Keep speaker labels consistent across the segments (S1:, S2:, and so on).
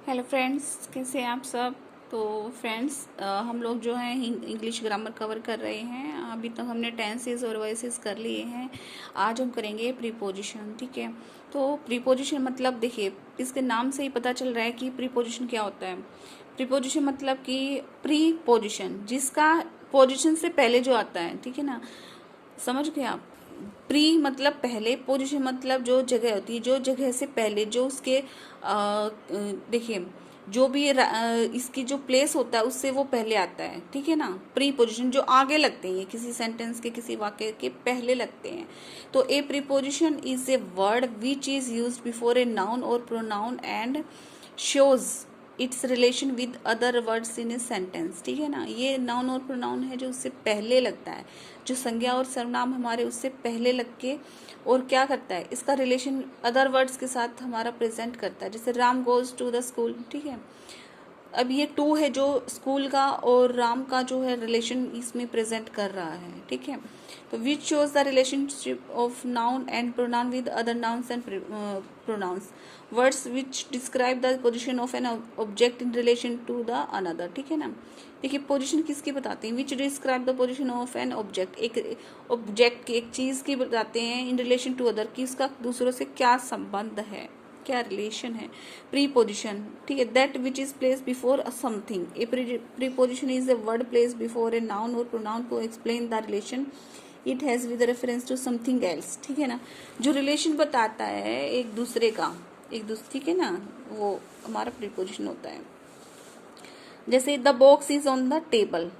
S1: Hello friends, कैसे हैं आप सब। तो फ्रेंड्स, हम लोग जो है इंग्लिश ग्रामर कवर कर रहे हैं। अभी तक हमने टेंसेस और वॉइसेस कर लिए हैं। आज हम करेंगे प्रीपोजिशन। ठीक है, तो प्रीपोजिशन मतलब देखिए, इसके नाम से ही पता चल रहा है कि प्रीपोजिशन क्या होता है। प्रीपोजिशन मतलब कि प्रीपोजिशन, जिसका पोजिशन से पहले जो आता है। ठीक है ना, समझ गए आप। प्री मतलब पहले, पोजीशन मतलब जो जगह होती है, जो जगह से पहले, जो उसके देखिए, जो भी इसकी जो प्लेस होता है उससे वो पहले आता है। ठीक है ना, प्री पोजीशन जो आगे लगते हैं, किसी सेंटेंस के, किसी वाक्य के पहले लगते हैं। तो a preposition is a word which is used before a noun और pronoun and shows its relation with other words in a sentence. ठीक है ना, ये नाउन और प्रोनाउन है जो उससे पहले लगता है, जो संज्ञा और सर्वनाम हमारे उससे पहले लग के और क्या करता है, इसका रिलेशन अदर वर्ड्स के साथ हमारा प्रेजेंट करता है। जैसे Ram goes to the school. ठीक है, अब ये टू है जो स्कूल का और राम का जो है रिलेशन इसमें प्रेजेंट कर रहा है। ठीक है, तो which shows the relationship of noun and pronoun with other nouns and pronouns, words which describe the position of an object in relation to the another. ठीक है ना, देखिए पोजीशन किसकी बताते हैं, which describe the position of an object, एक object की, एक चीज की बताते हैं इन रिलेशन टू अदर, कि उसका दूसरों से क्या संबंध है, क्या रिलेशन है। प्रीपोजिशन, ठीक है, that which is place before a something. A preposition is a word place before a noun और pronoun to explain the relation it has with reference to something else. ठीक है ना, जो रिलेशन बताता है एक दूसरे का, ठीक है ना, वो हमारा प्रीपोजिशन होता है। जैसे the box is on the table.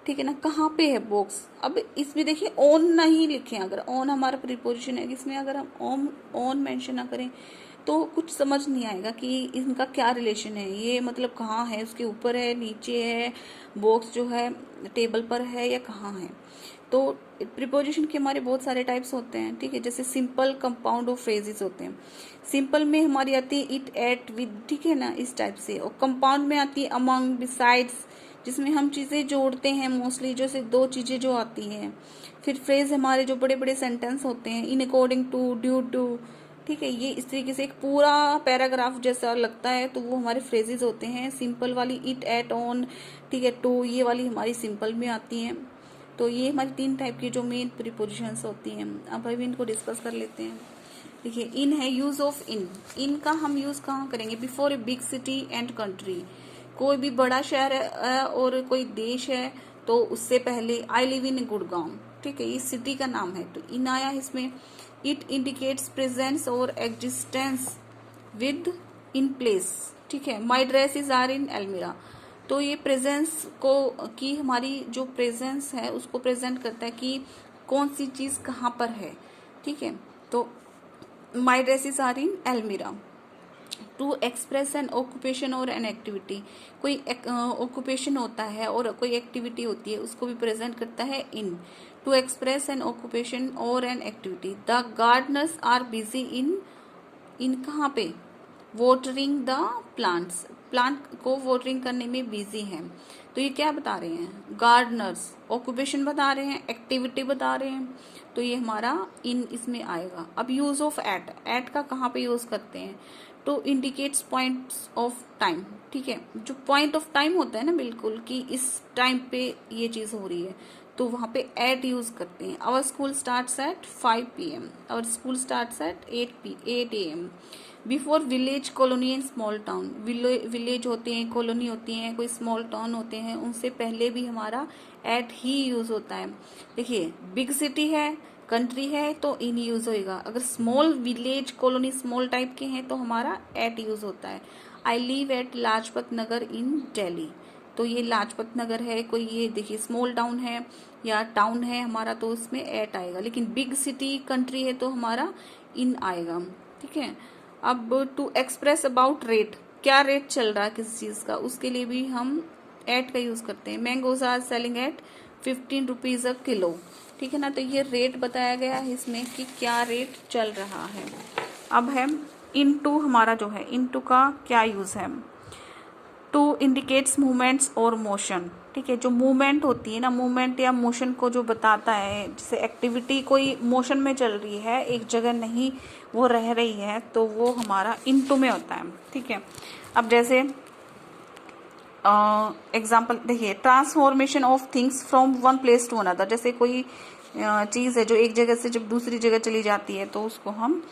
S1: ठीक है ना, कहाँ पे है बॉक्स। अब इसमें देखिए ऑन नहीं लिखे, अगर ऑन हमारा प्रीपोजिशन है, इसमें अगर हम ऑन मेंशन ना करें तो कुछ समझ नहीं आएगा कि इनका क्या रिलेशन है। ये मतलब कहाँ है, उसके ऊपर है, नीचे है, बॉक्स जो है टेबल पर है या कहाँ है। तो प्रीपोजिशन के हमारे बहुत सारे टाइप्स होते हैं। ठीक है, जैसे सिंपल, कंपाउंड और फ्रेजेस होते हैं। सिंपल में हमारी आती है इट, एट, विद। ठीक है ना, इस टाइप से। और कंपाउंड में आती है अमंग, बिसाइड्स, जिसमें हम चीजें जोड़ते हैं मोस्टली, जैसे दो चीजें जो आती हैं। फिर फ्रेज हमारे जो बड़े बड़े सेंटेंस होते हैं, in according to, due to. ठीक है, ये इस तरीके से एक पूरा पैराग्राफ जैसा लगता है, तो वो हमारे फ्रेजेस होते हैं। सिंपल वाली इट, एट, ऑन, ठीक है, टू, ये वाली हमारी सिंपल में आती हैं। तो ये हमारी तीन टाइप की जो मेन प्रीपोजिशंस होती हैं। अब अभी इनको डिस्कस कर लेते हैं। देखिए, इन है, यूज ऑफ इन। इन का हम यूज कहाँ करेंगे, before a big city and country. कोई भी बड़ा शहर है और कोई देश है, तो उससे पहले आई लिव इन गुड़गांव। ठीक है, ये सिटी का नाम है, तो इन आया इसमें। It indicates presence or existence within place. ठीक है, my dress is are in almirah. तो ये प्रेजेंस को, की हमारी जो प्रेजेंस है उसको प्रेजेंट करता है कि कौन सी चीज कहाँ पर है। ठीक है, तो माई ड्रेसेस आर इन एलमीरा। टू एक्सप्रेस एन ऑक्यूपेशन और एन एक्टिविटी, कोई ऑक्यूपेशन होता है और कोई एक्टिविटी होती है, उसको भी प्रेजेंट करता है in. To express an occupation और an activity, the gardeners are busy in कहाँ पे, वोटरिंग द प्लांट्स, प्लांट को वोटरिंग करने में बिजी हैं। तो ये क्या बता रहे हैं, गार्डनर्स, ऑक्यूपेशन बता रहे हैं, एक्टिविटी बता रहे हैं, तो ये हमारा इन इसमें आएगा। अब यूज ऑफ एट का कहाँ पे यूज करते हैं, to indicates points of time. ठीक है, जो पॉइंट ऑफ टाइम होता है ना, बिल्कुल कि इस टाइम पे ये चीज हो रही है, तो वहां पे एट यूज करते हैं। Our school starts at 5 PM, our school starts at 8 AM। Before village, colony and small town, village होते हैं, कॉलोनी होती हैं, कोई स्मॉल टाउन होते हैं, उनसे पहले भी हमारा एट ही यूज होता है। देखिए, बिग सिटी है, कंट्री है, तो इन यूज होएगा। अगर small village, colony, small type के हैं तो हमारा एट यूज होता है। I live at Lajpat Nagar इन दिल्ली, तो ये लाजपत नगर है, कोई ये देखिए स्मॉल टाउन है या टाउन है हमारा, तो उसमें एट आएगा। लेकिन बिग सिटी, कंट्री है, तो हमारा इन आएगा। ठीक है, अब टू एक्सप्रेस अबाउट रेट, क्या रेट चल रहा है किसी चीज का, उसके लिए भी हम एट का यूज करते हैं। Mangoes are selling at 15 rupees a kilo. ठीक है ना, तो ये रेट बताया गया है इसमें कि क्या रेट चल रहा है। अब है इनटू, हमारा जो है इनटू का क्या यूज है, टू इंडिकेट्स मूवमेंट्स और मोशन, ठीक है। जो मूवमेंट होती है ना, मूवमेंट या मोशन को जो बताता है, जैसे एक्टिविटी कोई मोशन में चल रही है, एक जगह नहीं वो रह रही है, तो वो हमारा इनटू में होता है, ठीक है। अब जैसे एग्जाम्पल देखिए, transformation of things from one place to another, जैसे कोई चीज़ है जो एक जगह से जब दूसरी जगह चली जाती है तो उसको हम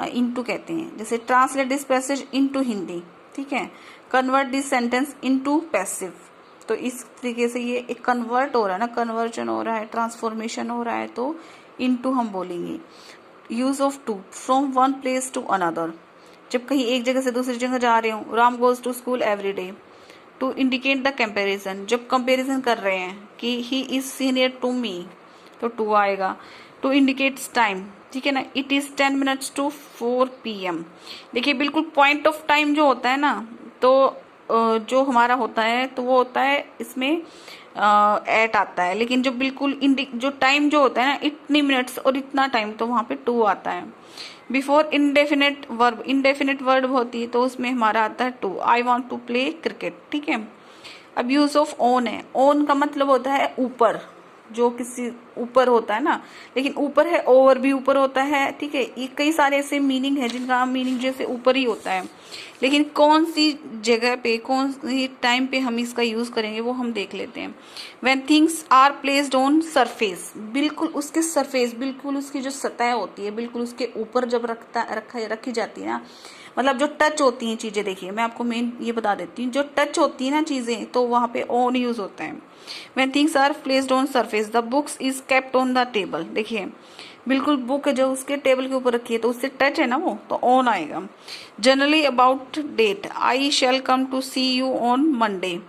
S1: इनटू कहते हैं। जैसे translate this passage into Hindi, ठीक है। Convert this sentence into passive, तो इस तरीके से ये एक कन्वर्ट हो रहा है ना, कन्वर्जन हो रहा है, ट्रांसफॉर्मेशन हो रहा है, तो इनटू हम बोलेंगे। Use of to, from one place to another, जब कहीं एक जगह से दूसरी जगह जा रहे हो, Ram goes to school every day. To indicate the comparison, जब कंपेरिजन कर रहे हैं कि he is senior to me, तो टू आएगा। टू इंडिकेट्स टाइम, ठीक है ना, it is 10 minutes to 4 PM। देखिए बिल्कुल पॉइंट ऑफ टाइम जो होता है ना, तो जो हमारा होता है तो वो होता है इसमें एट आता है, लेकिन जो बिल्कुल जो टाइम जो होता है ना, इतनी मिनट्स और इतना टाइम, तो वहां पे टू आता है। Before indefinite verb, indefinite verb होती है तो उसमें हमारा आता है to. I want to play cricket, ठीक है। अब यूज ऑफ ऑन है, ऑन का मतलब होता है ऊपर, जो किसी ऊपर होता है ना, लेकिन ऊपर है, ओवर भी ऊपर होता है, ठीक है। ये कई सारे ऐसे मीनिंग है जिनका मीनिंग जैसे ऊपर ही होता है, लेकिन कौन सी जगह पे, कौन सी टाइम पे हम इसका यूज करेंगे वो हम देख लेते हैं। When things are placed on surface, बिल्कुल उसके सरफेस, बिल्कुल उसकी जो सतह होती है, बिल्कुल उसके ऊपर जब रखी जाती है ना, मतलब जो टच होती हैं चीजें, देखिए मैं आपको मेन ये बता देती हूँ, जो टच होती है ना चीजें, तो वहां पे ऑन यूज होता है। When things are placed on surface, the books is kept on the table। देखिए बिल्कुल बुक है जो उसके टेबल के ऊपर रखी है, तो उससे टच है ना वो, तो ऑन आएगा। Generally about date, I shall come to see you on Monday,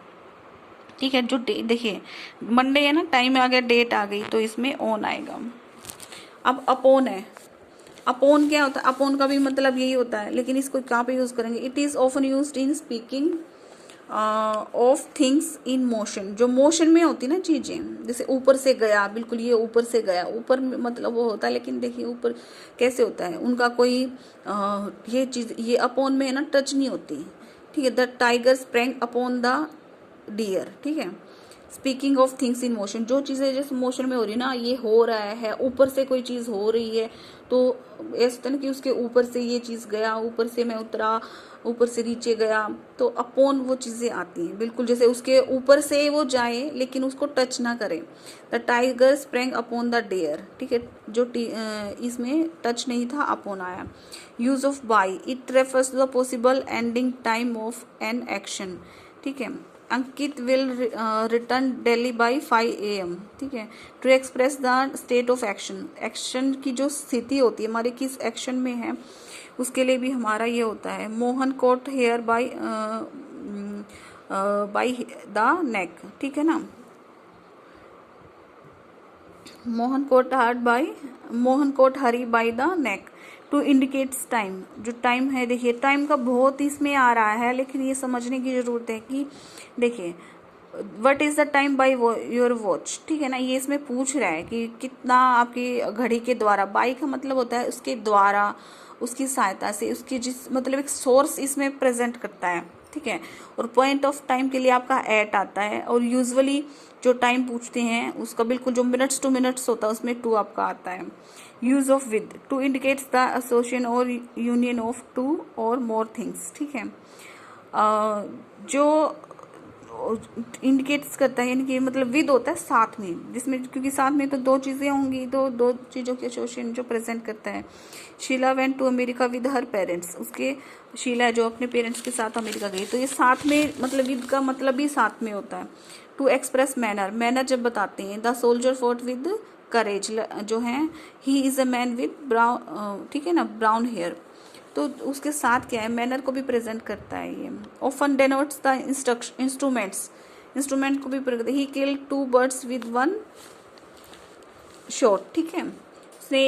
S1: ठीक है। जो देखिए मंडे है ना, टाइम आ गया, डेट आ गई, तो इसमें ऑन आएगा। अब अपॉन है, अपॉन क्या होता है, अपॉन का भी मतलब यही होता है, लेकिन इसको कहाँ पे यूज करेंगे। It is often used in speaking of things in motion, जो मोशन में होती ना चीजें, जैसे ऊपर से गया, बिल्कुल ये ऊपर से गया, ऊपर मतलब वो होता है, लेकिन देखिए ऊपर कैसे होता है, उनका कोई ये चीज, ये अपॉन में है ना, टच नहीं होती, ठीक है। The tiger sprang upon the deer, ठीक है। Speaking of things in motion, जो चीजें जैसे मोशन में हो रही ना, ये हो रहा है, ऊपर से कोई चीज हो रही है, तो ऐसा होता है ना कि उसके ऊपर से ये चीज गया, ऊपर से मैं उतरा, ऊपर से नीचे गया, तो अपॉन वो चीजें आती हैं, बिल्कुल जैसे उसके ऊपर से वो जाए लेकिन उसको टच ना करे। The tiger sprang upon the deer, ठीक है, जो इसमें टच नहीं था, अपॉन आया। Use of by, it refers to the possible ending time of an action, ठीक है। Ankit will return Delhi by 5 AM, ठीक है। To express the state of action, action की जो स्थिति होती है हमारे किस एक्शन में है, उसके लिए भी हमारा ये होता है। Mohan caught Hari by the neck, ठीक है ना। Mohan caught Hari by the neck. To indicates time, जो टाइम है, देखिए टाइम का बहुत इसमें आ रहा है, लेकिन ये समझने की जरूरत है कि देखिए what is the time by your watch, ठीक है ना। ये इसमें पूछ रहा है कि कितना आपकी घड़ी के द्वारा, बाई का मतलब होता है उसके द्वारा, उसकी सहायता से, उसकी जिस मतलब एक सोर्स इसमें प्रेजेंट करता है, ठीक है। और पॉइंट ऑफ टाइम के लिए आपका एट आता है, और यूजुअली जो टाइम पूछते हैं उसका बिल्कुल जो मिनट्स टू मिनट्स होता है उसमें टू आपका आता है। Use of with, to indicates the association or union of two or more things, ठीक है। जो इंडिकेट्स करता है, यानी कि मतलब विद होता है साथ में, जिसमें क्योंकि साथ में तो दो चीजें होंगी, तो दो चीजों के एसोसिएशन जो प्रेजेंट करता है। Sheela went to America with her parents, उसके शीला जो अपने पेरेंट्स के साथ अमेरिका गई, तो ये साथ में मतलब विद का मतलब भी साथ में होता है। टू एक्सप्रेस मैनर, मैनर जब बताते हैं। The soldier fort with courage, जो है he is a man with brown, ठीक है ना, ब्राउन हेयर, तो उसके साथ क्या है, मैनर को भी प्रेजेंट करता है ये। Often denotes the instruments, instrument को भी present. He killed 2 birds with 1 shot, ठीक है, उसने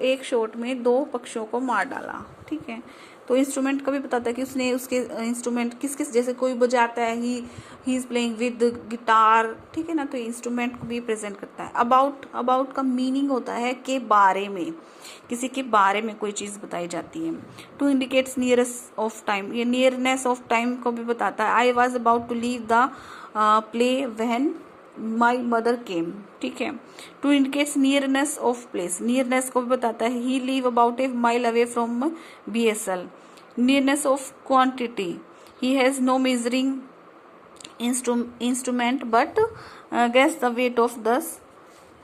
S1: एक शॉट में 2 पक्षियों को मार डाला, ठीक है। तो इंस्ट्रूमेंट का भी बताता है कि उसने उसके इंस्ट्रूमेंट किस किस, जैसे कोई बजाता है, he is playing with guitar, ठीक है ना, तो इंस्ट्रूमेंट को भी प्रेजेंट करता है। अबाउट का मीनिंग होता है के बारे में, किसी के बारे में कोई चीज़ बताई जाती है। To indicates nearest of time, ये नियरनेस ऑफ टाइम को भी बताता है। I was about to leave the play when my mother came, ठीक है। To indicates nearness of place, nearness को भी बताता है। He live about a mile away from BSL। Nearness of quantity, he has no measuring instrument but guess the weight of this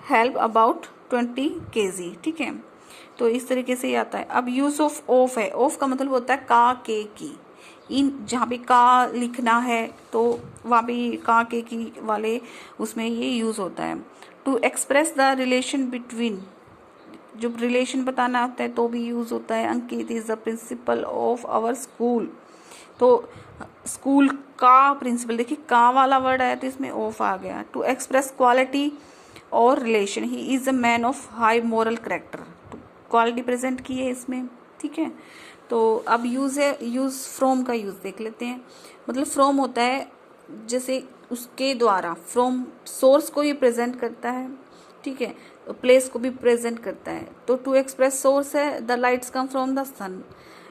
S1: help about 20 kg, ठीक है। तो इस तरीके से ही आता है। अब यूज ऑफ ऑफ है, ऑफ का मतलब होता है का, के, की। इन जहाँ पे का लिखना है तो वहाँ पे का, के, की वाले उसमें ये यूज होता है। To express the relation between, जो रिलेशन बताना होता है तो भी यूज होता है। Ankit is the principal of our school, तो स्कूल का प्रिंसिपल, देखिए का वाला वर्ड आया तो इसमें ऑफ आ गया। टू एक्सप्रेस क्वालिटी और relation, he is a man of high moral character, तो क्वालिटी प्रेजेंट की है इसमें, ठीक है। तो अब यूज है, यूज फ्रॉम का यूज देख लेते हैं। मतलब फ्रॉम होता है जैसे उसके द्वारा, फ्रॉम सोर्स को ये प्रेजेंट करता है, ठीक है, प्लेस को भी प्रेजेंट करता है। तो टू एक्सप्रेस सोर्स है the lights come from the sun,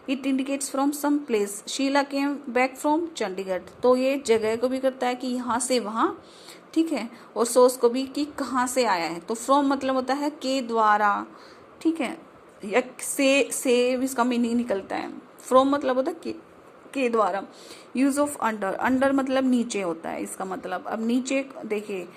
S1: it indicates from some place, Sheela came back from Chandigarh, तो ये जगह को भी करता है कि यहाँ से वहाँ, ठीक है, और सोर्स को भी कि कहाँ से आया है। तो फ्रॉम मतलब होता है के द्वारा, ठीक है, या से इसका मीनिंग निकलता है। फ्रॉम मतलब होता है के द्वारा। यूज ऑफ अंडर, अंडर मतलब नीचे होता है इसका मतलब। अब नीचे देखिए,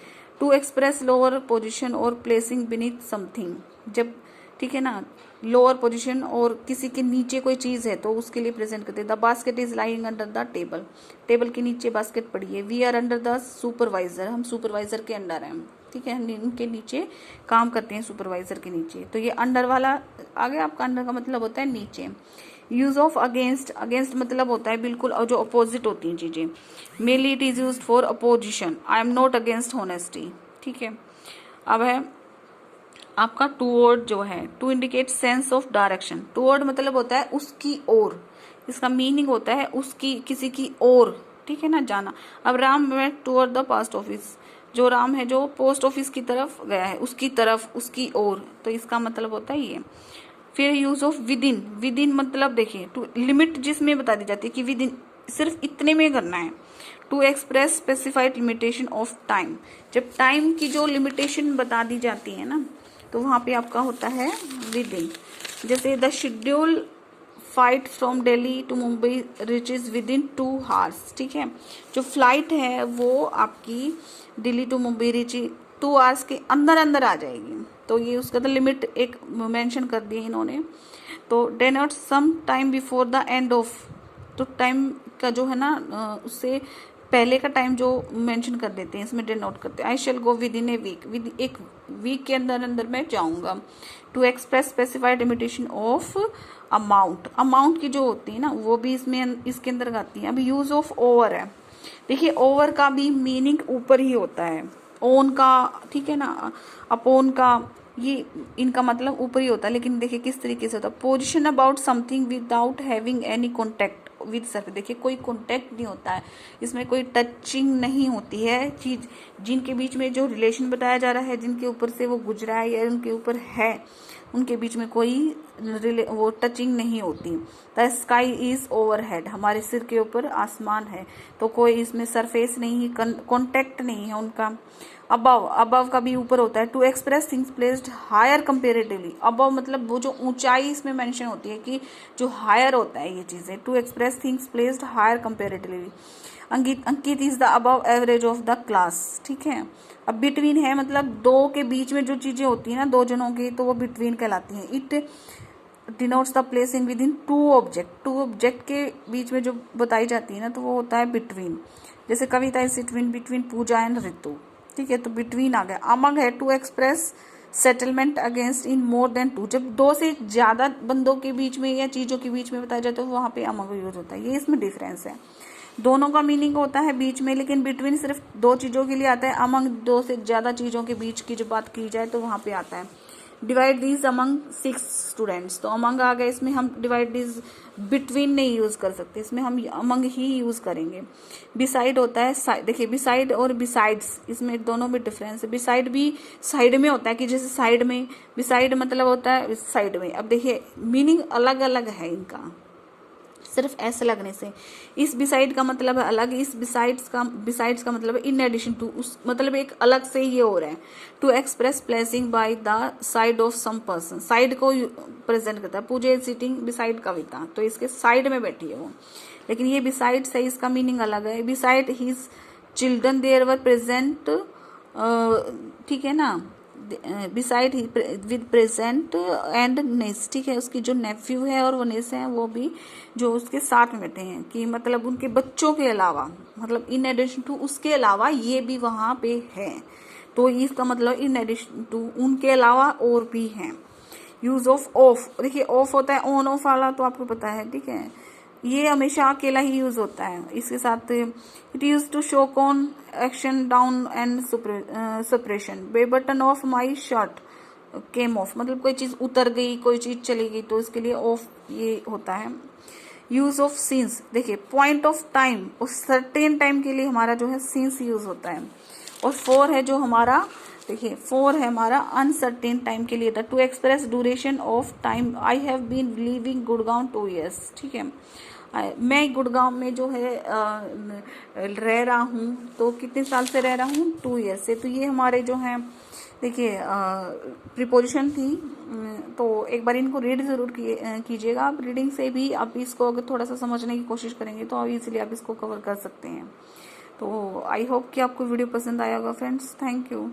S1: टू एक्सप्रेस लोअर पोजीशन और प्लेसिंग बीनीथ समथिंग, जब, ठीक है ना, लोअर पोजीशन और किसी के नीचे कोई चीज है तो उसके लिए प्रेजेंट करते हैं। The basket is lying under the table, table के नीचे बास्केट पड़ी है। We are under the supervisor, हम सुपरवाइजर के अंडर हैं, ठीक है, उनके नीचे काम करते हैं, सुपरवाइजर के नीचे। तो ये अंडर वाला आगे आपका, अंडर का मतलब होता है नीचे। यूज ऑफ अगेंस्ट, अगेंस्ट मतलब होता है बिल्कुल, और जो अपोजिट होती हैं चीजें। Mainly it is used for opposition, I am not against honesty, ठीक है। अब है आपका टूवर्ड जो है, to indicate sense of direction, toward मतलब होता है उसकी ओर, इसका मीनिंग होता है उसकी, किसी की ओर, ठीक है ना, जाना। अब Ram went toward the post office, जो राम है जो पोस्ट ऑफिस की तरफ गया है, उसकी तरफ, उसकी ओर, तो इसका मतलब होता है ये। फिर use of with in, with in मतलब देखिए टू लिमिट जिसमें बता दी जाती है कि विद इन सिर्फ इतने में करना है। To express specified limitation of time, जब टाइम की जो लिमिटेशन बता दी जाती है ना तो वहां पे आपका होता है विद इन। जैसे the schedule flight from Delhi to Mumbai reaches within 2 hours, ठीक है, जो फ्लाइट है वो आपकी Delhi to Mumbai reach 2 hours के अंदर अंदर आ जाएगी। तो ये उसका तो लिमिट एक मेंशन कर दी है इन्होंने। तो denote some time before the end of, तो टाइम का जो है ना उससे पहले का टाइम जो मेंशन कर देते हैं इसमें डिनोट करते हैं। I shall go within a week, with एक वीक के अंदर अंदर मैं जाऊंगा। To express specified limitation of amount, amount की जो होती है ना वो भी इसमें इसके अंदर आती है। अभी यूज ऑफ ओवर है, देखिए ओवर का भी मीनिंग ऊपर ही होता है, ओन का, ठीक है ना, अपोन का, ये इनका मतलब ऊपर ही होता है। लेकिन देखिए किस तरीके से होता है। Position about something without having any contact with Surf, देखिए कोई कॉन्टेक्ट नहीं होता है इसमें, कोई टचिंग नहीं होती है। चीज जिनके बीच में जो रिलेशन बताया जा रहा है, जिनके ऊपर से वो गुजरा है या उनके ऊपर है, उनके बीच में कोई वो टचिंग नहीं होती। द स्काई इज ओवरहेड, हमारे सिर के ऊपर आसमान है, तो कोई इसमें सरफेस नहीं, कॉन्टेक्ट नहीं है उनका। अबव, अबव का भी ऊपर होता है। To express things placed higher comparatively, above मतलब वो जो ऊंचाई इसमें मेंशन होती है कि जो हायर होता है ये चीजें। To express things placed higher comparatively. Ankit is the above average of the class, ठीक है। अब बिटवीन है मतलब दो के बीच में जो चीजें होती है ना, दो जनों की, तो वो बिटवीन कहलाती हैं। It denotes the placing with in 2 object, 2 object के बीच में जो बताई जाती है ना तो वो होता है बिटवीन। जैसे Kavita is between Pooja and Ritu, ठीक है, तो बिटवीन आ गया। अमंग है to express settlement against in more than 2, जब 2 से ज्यादा बंदों के बीच में या चीजों के बीच में बताया जाता है तो वहां पे अमंग यूज होता है। ये इसमें डिफरेंस है, दोनों का मीनिंग होता है बीच में, लेकिन बिटवीन सिर्फ 2 चीजों के लिए आता है। अमंग 2 से ज्यादा चीजों के बीच की जो बात की जाए तो वहां पे आता है। डिवाइड दीज अमंग 6 स्टूडेंट्स, तो अमंग आ गए, इसमें हम डिवाइड दीज बिटवीन नहीं यूज कर सकते, इसमें हम अमंग ही यूज करेंगे। बिसाइड होता है, देखिए बिसाइड और बिसाइड्स, इसमें दोनों में डिफरेंस है। बिसाइड भी साइड में होता है कि जैसे साइड में, बिसाइड मतलब होता है साइड में। अब देखिए मीनिंग अलग अलग है इनका, सिर्फ ऐसे लगने से। इस बिसाइड का मतलब है अलग, इस बिसाइड्स का मतलब है इन एडिशन टू, उस मतलब एक अलग से ये हो रहा है। To express placing by the side of some person, side को प्रेजेंट करता है। Pooja is sitting beside Kavita, तो इसके साइड में बैठी है वो, लेकिन ये बिसाइड से इसका मीनिंग अलग है। Beside his children there were present, ठीक है ना, beside with present and ness, ठीक है, उसकी जो नेफ्यू है और वो नेस है वो भी जो उसके साथ में बैठे हैं, कि मतलब उनके बच्चों के अलावा, मतलब इन एडिशन टू उसके अलावा ये भी वहां पे है, तो इसका मतलब इन एडिशन टू उनके अलावा और भी हैं। यूज ऑफ, देखिए ऑफ होता है ऑन ऑफ वाला, तो आपको पता है, ठीक है, ये हमेशा अकेला ही यूज होता है। इसके साथ it use to show connection down and suppression. By button of my shirt came off, मतलब कोई चीज उतर गई, कोई चीज चली गई, तो इसके लिए ऑफ ये होता है। यूज ऑफ सीन्स, देखिए पॉइंट ऑफ टाइम, उस सर्टेन टाइम के लिए हमारा जो है सीन्स यूज होता है। और 4 है जो हमारा, देखिए 4 है हमारा अनसर्टेन टाइम के लिए था। To express duration of time, I have been living Gurgaon 2 years, ठीक है, मैं गुड़गांव में जो है रह रहा हूँ, तो कितने साल से रह रहा हूँ, 2 years से। तो ये हमारे जो हैं, देखिए प्रीपोजिशन थी, तो एक बार इनको रीड जरूर कीजिएगा आप। रीडिंग से भी आप इसको अगर थोड़ा सा समझने की कोशिश करेंगे तो इजीली आप इसको कवर कर सकते हैं। तो आई होप कि आपको वीडियो पसंद आया होगा फ्रेंड्स। Thank you.